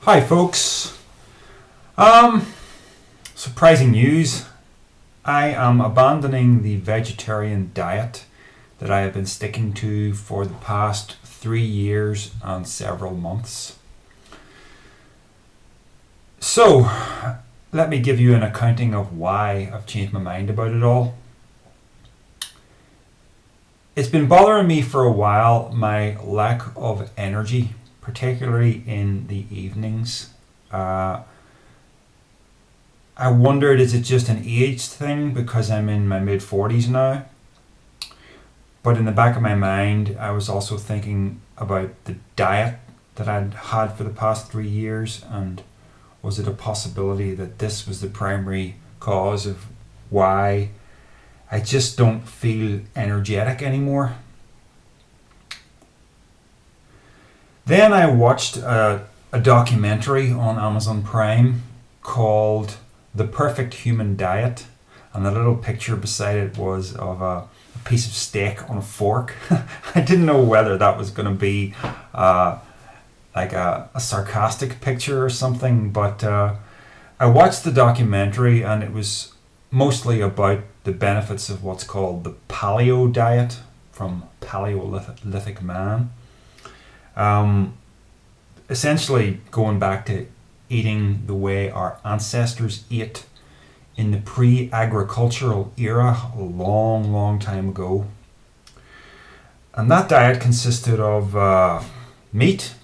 Hi folks. Surprising news. I am abandoning the vegetarian diet that I have been sticking to for the past 3 years and several months. So, let me give you an accounting of why I've changed my mind about it all. It's been bothering me for a while, my lack of energy, particularly in the evenings. I wondered, is it just an age thing because I'm in my mid 40s now? But in the back of my mind, I was also thinking about the diet that I'd had for the past 3 years, and was it a possibility that this was the primary cause of why I just don't feel energetic anymore? Then I watched a documentary on Amazon Prime called The Perfect Human Diet, and the little picture beside it was of a piece of steak on a fork. I didn't know whether that was going to be like a sarcastic picture or something, but I watched the documentary and it was mostly about the benefits of what's called the paleo diet, from Paleolithic man. Essentially going back to eating the way our ancestors ate in the pre-agricultural era a long time ago. And that diet consisted of meat.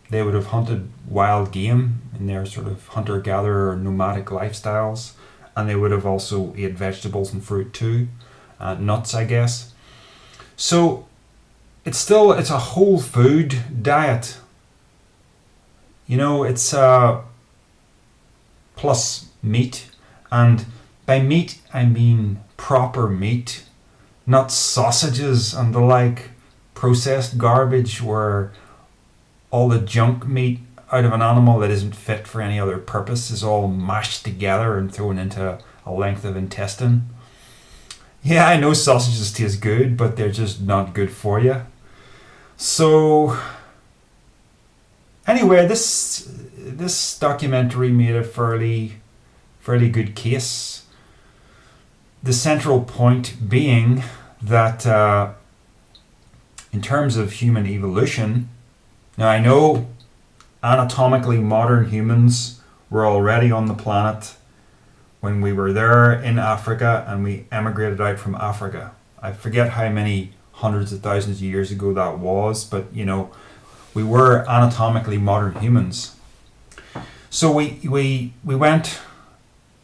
They would have hunted wild game in their sort of hunter-gatherer nomadic lifestyles, and they would have also ate vegetables and fruit too, nuts I guess. So it's a whole food diet. You know, it's plus meat, and by meat I mean proper meat, not sausages and the like processed garbage where all the junk meat out of an animal that isn't fit for any other purpose is all mashed together and thrown into a length of intestine. Yeah, I know sausages taste good, but they're just not good for you. So anyway, this documentary made a fairly good case. The central point being that in terms of human evolution, now I know anatomically modern humans were already on the planet when we were there in Africa and we emigrated out from Africa. I forget how many hundreds of thousands of years ago that was, but you know, we were anatomically modern humans. So we went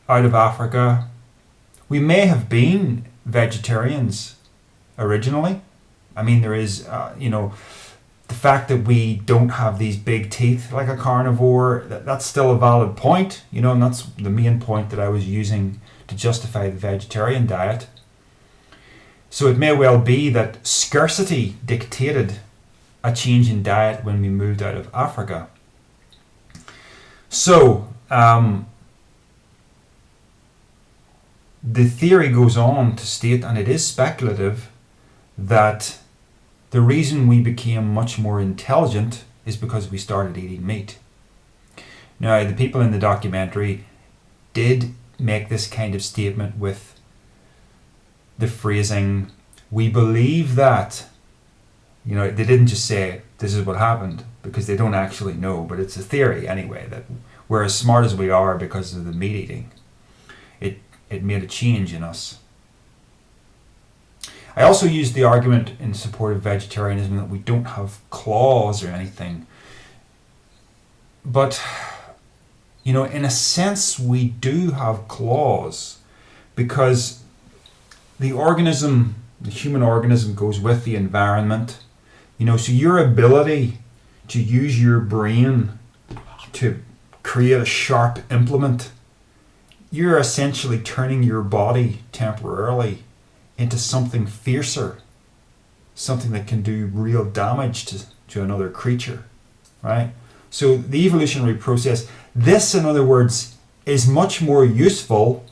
out of Africa. We may have been vegetarians originally. I mean, there is, the fact that we don't have these big teeth like a carnivore, that's still a valid point, and that's the main point that I was using to justify the vegetarian diet. So it may well be that scarcity dictated a change in diet when we moved out of Africa. So, the theory goes on to state, and it is speculative, that the reason we became much more intelligent is because we started eating meat. Now, the people in the documentary did make this kind of statement with the phrasing, "we believe that." They didn't just say, "this is what happened," because they don't actually know, but it's a theory anyway, that we're as smart as we are because of the meat eating. It made a change in us. I also used the argument in support of vegetarianism that we don't have claws or anything. But, in a sense, we do have claws, because the human organism goes with the environment. So your ability to use your brain to create a sharp implement, you're essentially turning your body temporarily into something fiercer, something that can do real damage to another creature, right? So the evolutionary process, this, in other words, is much more useful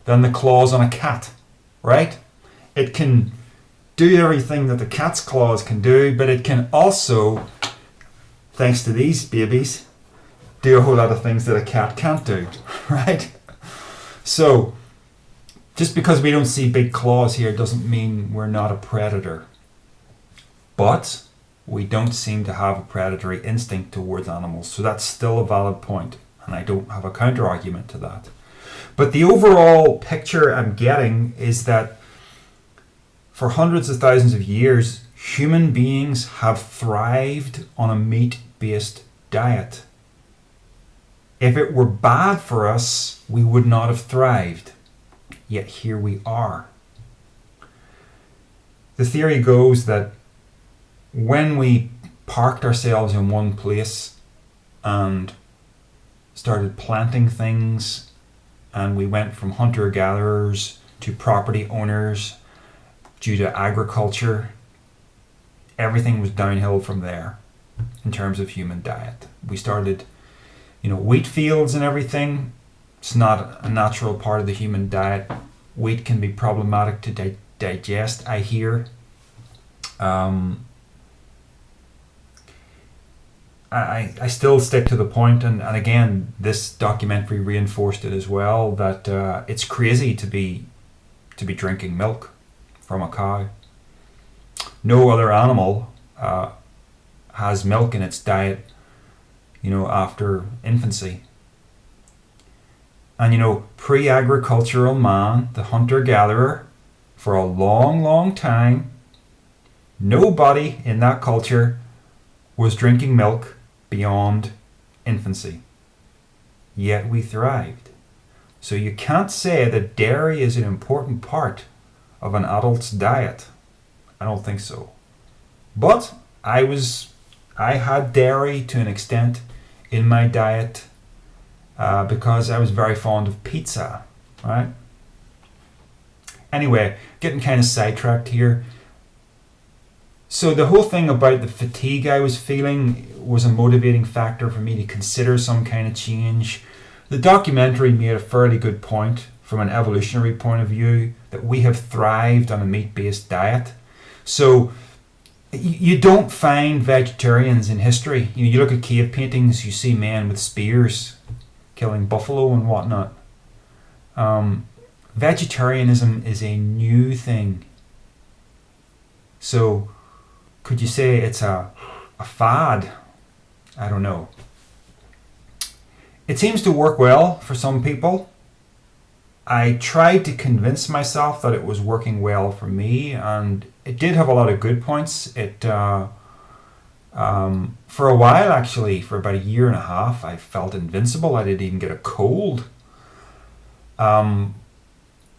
than the claws on a cat, right? It can do everything that the cat's claws can do, but it can also, thanks to these babies, do a whole lot of things that a cat can't do, right? So just because we don't see big claws here doesn't mean we're not a predator. But we don't seem to have a predatory instinct towards animals, so that's still a valid point, and I don't have a counter argument to that. But the overall picture I'm getting is that for hundreds of thousands of years, human beings have thrived on a meat-based diet. If it were bad for us, we would not have thrived. Yet here we are. The theory goes that when we parked ourselves in one place and started planting things, and we went from hunter-gatherers to property owners due to agriculture, everything was downhill from there in terms of human diet. We started, wheat fields and everything. It's not a natural part of the human diet. Wheat can be problematic to digest, I hear. I still stick to the point, and again, this documentary reinforced it as well, that it's crazy to be drinking milk from a cow. No other animal has milk in its diet, after infancy. And pre-agricultural man, the hunter-gatherer, for a long, long time, nobody in that culture was drinking milk beyond infancy. Yet we thrived. So you can't say that dairy is an important part of an adult's diet. I don't think so. But I had dairy to an extent in my diet because I was very fond of pizza, right? Anyway, getting kind of sidetracked here. So the whole thing about the fatigue I was feeling was a motivating factor for me to consider some kind of change. The documentary made a fairly good point from an evolutionary point of view that we have thrived on a meat-based diet. So you don't find vegetarians in history. You look at cave paintings, you see men with spears killing buffalo and whatnot. Vegetarianism is a new thing. So could you say it's a fad? I don't know. It seems to work well for some people. I tried to convince myself that it was working well for me, and it did have a lot of good points. It for a while, actually, for about a year and a half, I felt invincible. I didn't even get a cold. And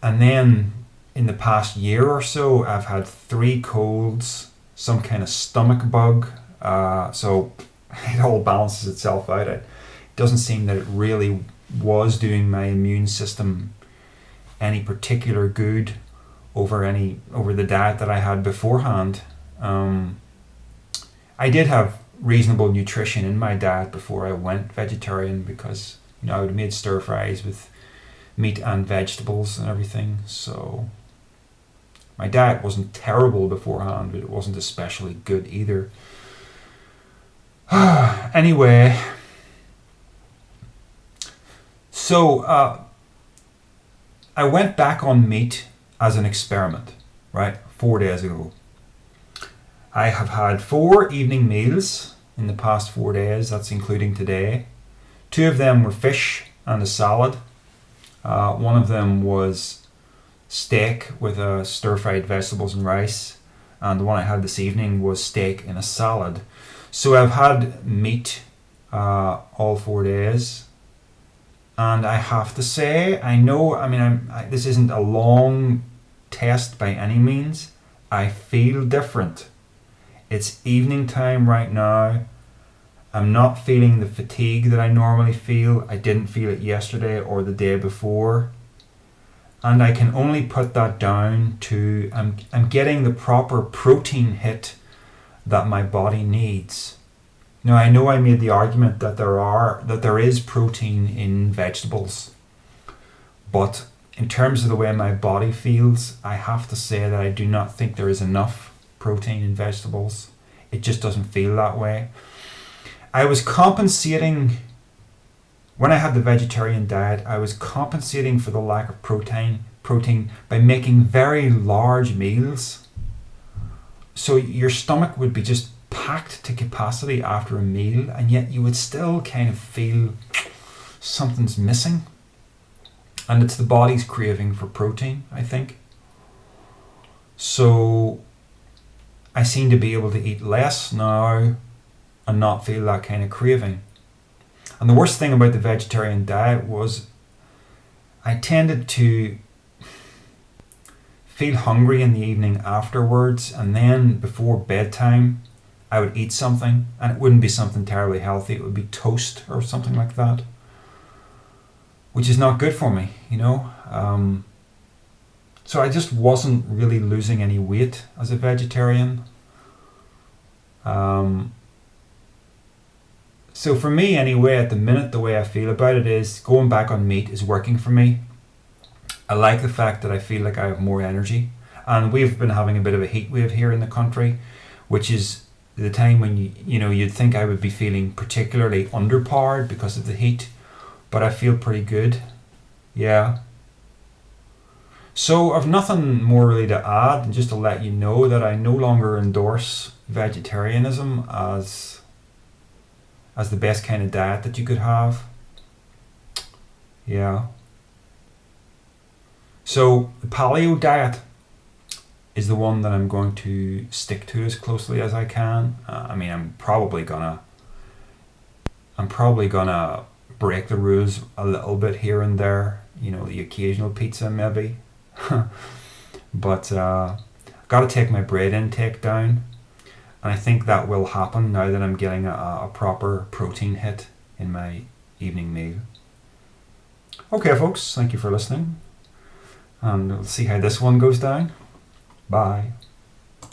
then in the past year or so, I've had 3 colds, some kind of stomach bug. So it all balances itself out. It doesn't seem that it really was doing my immune system any particular good over the diet that I had beforehand. I did have reasonable nutrition in my diet before I went vegetarian because I would have made stir fries with meat and vegetables and everything. So my diet wasn't terrible beforehand, but it wasn't especially good either. Anyway, so I went back on meat as an experiment, right, 4 days ago. I have had 4 evening meals in the past 4 days, that's including today. 2 of them were fish and a salad. One of them was steak with stir-fried vegetables and rice. And the one I had this evening was steak in a salad. So I've had meat all 4 days. And I have to say, this isn't a long test by any means. I feel different. It's evening time right now. I'm not feeling the fatigue that I normally feel. I didn't feel it yesterday or the day before. And I can only put that down to I'm getting the proper protein hit that my body needs. Now, I know I made the argument that there is protein in vegetables, but in terms of the way my body feels, I have to say that I do not think there is enough protein in vegetables. It just doesn't feel that way. I was compensating When I had the vegetarian diet, I was compensating for the lack of protein by making very large meals. So your stomach would be just packed to capacity after a meal, and yet you would still kind of feel something's missing. And it's the body's craving for protein, I think. So I seem to be able to eat less now and not feel that kind of craving. And the worst thing about the vegetarian diet was I tended to feel hungry in the evening afterwards, and then before bedtime I would eat something, and it wouldn't be something terribly healthy. It would be toast or something like that, which is not good for me, you know. So I just wasn't really losing any weight as a vegetarian. So for me anyway, at the minute, the way I feel about it is going back on meat is working for me. I like the fact that I feel like I have more energy. And we've been having a bit of a heat wave here in the country, which is the time when you'd think I would be feeling particularly underpowered because of the heat, but I feel pretty good. Yeah. So I've nothing more really to add, and just to let you know that I no longer endorse vegetarianism as the best kind of diet that you could have. Yeah. So the paleo diet is the one that I'm going to stick to as closely as I can. I mean, I'm probably gonna break the rules a little bit here and there. You know, the occasional pizza maybe, but got to take my bread intake down, and I think that will happen now that I'm getting a proper protein hit in my evening meal. Okay, folks, thank you for listening, and we'll see how this one goes down. Bye.